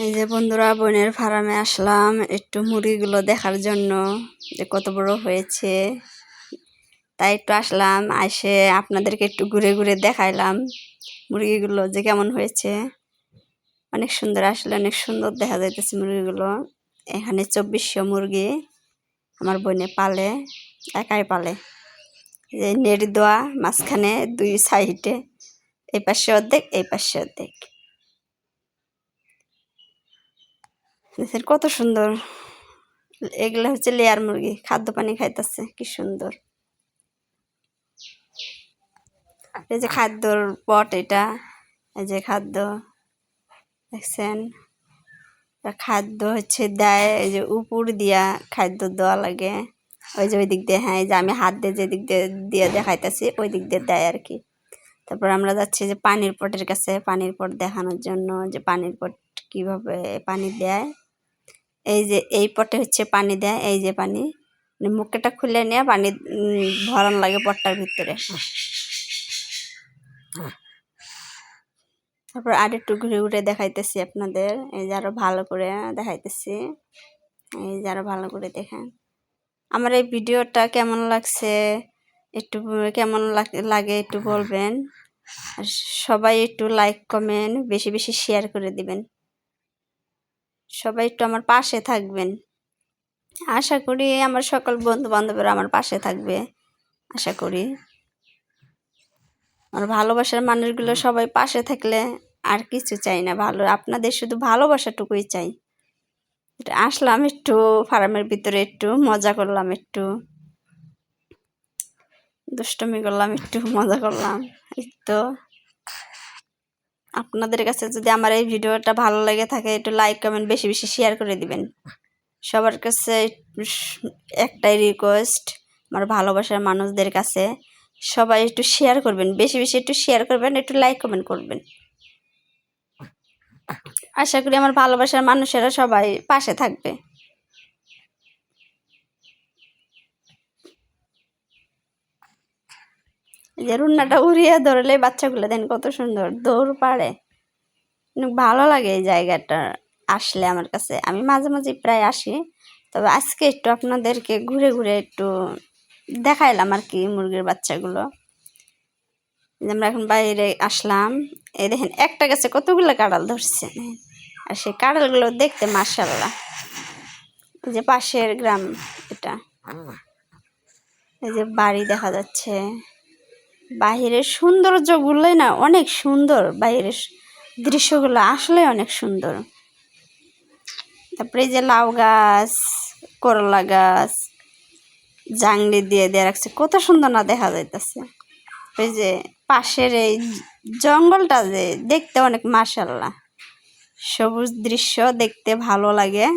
এই যে বন্ধুরা, বোনের ফার্মে আসলাম একটু মুরগিগুলো দেখার জন্য যে কত বড় হয়েছে। তাই একটু আসলাম, এসে আপনাদেরকে একটু ঘুরে ঘুরে দেখাইলাম মুরগিগুলো যে কেমন হয়েছে। অনেক সুন্দর, আসলে অনেক সুন্দর দেখা যাইতেছে মুরগিগুলো। এখানে 2400 মুরগি আমার বোনে পালে, একাই পালে। যে নেট দেওয়া, মাঝখানে দুই সাইডে, এই পাশে অর্ধেক এই পাশে অর্ধেক। দেখেন কত সুন্দর। এগুলো হচ্ছে লেয়ার মুরগি, খাদ্য পানি খাইতেছে কি সুন্দর। এই যে খাদ্যর পট, এটা এই যে খাদ্য দেখছেন। খাদ্য হচ্ছে দেয়, এই যে উপর দিয়া খাদ্য দেওয়া লাগে। ওই যে ওই দিক দিয়ে, হ্যাঁ এই যে আমি হাত দিয়ে যে দিক দিয়ে দিয়ে দেখাইতেছি ওই দিক দিয়ে দেয় আর কি। তারপর আমরা যাচ্ছি যে পানির পটের কাছে, পানির পট দেখানোর জন্য যে পানির পট কিভাবে পানি দেয়। এই যে এই পটে হচ্ছে পানি দেয়, এই যে পানি মুখটা খুলে নিয়ে পানি ভরান লাগে পটটার ভিতরে। তারপর আর একটু ঘুরে ঘুরে দেখাইতেছি আপনাদের, এই যে আরো ভালো করে দেখাইতেছি। এই যে আরো ভালো করে দেখেন। আমার এই ভিডিওটা কেমন লাগছে, একটু কেমন লাগে একটু বলবেন। আর সবাই একটু লাইক কমেন্ট বেশি বেশি শেয়ার করে দিবেন। সবাই একটু আমার পাশে থাকবেন। আশা করি আমার সকল বন্ধু বান্ধবরা আমার পাশে থাকবে, আশা করি। আমার ভালোবাসার মানুষগুলো সবাই পাশে থাকলে আর কিছু চাই না, ভালো আপনাদের শুধু ভালোবাসাটুকুই চাই। আসলাম একটু ফার্মের ভিতরে, একটু মজা করলাম, একটু দুষ্টমি করলাম, একটু মজা করলাম। তো আপনাদের কাছে যদি আমার এই ভিডিওটা ভালো লেগে থাকে, একটু লাইক কমেন্ট বেশি বেশি শেয়ার করে দিবেন। সবার কাছে একটাই রিকোয়েস্ট, আমার ভালোবাসার মানুষদের কাছে সবাই একটু শেয়ার করবেন, বেশি বেশি একটু শেয়ার করবেন, একটু লাইক কমেন্ট করবেন। আশা করি আমার ভালোবাসার মানুষেরা সবাই পাশে থাকবে। এই যে রুন্নাটা উড়িয়ে ধরলে বাচ্চাগুলো দেন কত সুন্দর দৌড় পাড়ে। ভালো লাগে এই জায়গাটা আসলে আমার কাছে। আমি মাঝে মাঝে প্রায় আসি, তবে আজকে একটু আপনাদেরকে ঘুরে ঘুরে একটু দেখাইলাম আর কি মুরগির বাচ্চাগুলো। আমরা এখন বাইরে আসলাম, এই দেখেন একটা গাছে কতগুলো কাঁড়াল ধরছে, আর সেই কাঁড়ালগুলো দেখতে মাশাআল্লাহ। এই যে পাশের গ্রাম এটা, এই যে বাড়ি দেখা যাচ্ছে। বাহিরের সৌন্দর্যগুলোই না অনেক সুন্দর, বাইরের দৃশ্যগুলো আসলে অনেক সুন্দর। তারপরে এই যে লাউ গাছ, করলা গাছ জাংলি দিয়ে দিয়ে রাখছে, কত সুন্দর না দেখা যাইতেছে। এই যে পাশের এই জঙ্গলটা যে দেখতে অনেক মাশাআল্লাহ, সবুজ দৃশ্য দেখতে ভালো লাগে।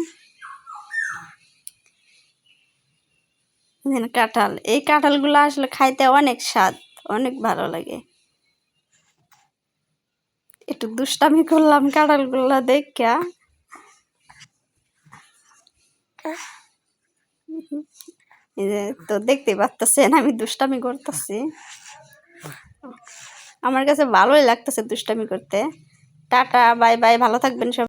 কাঁঠাল, এই কাঁঠালগুলো আসলে খাইতে অনেক স্বাদ, অনেক ভালো লাগে। একটু দুষ্টামি করলাম কাঁঠালগুলো দেখা। এই যে তো দেখতে পাচ্ছেন আমি দুষ্টামি করতেছি, আমার কাছে ভালোই লাগতেছে দুষ্টামি করতে। টাটা বাই বাই, ভালো থাকবেন সব।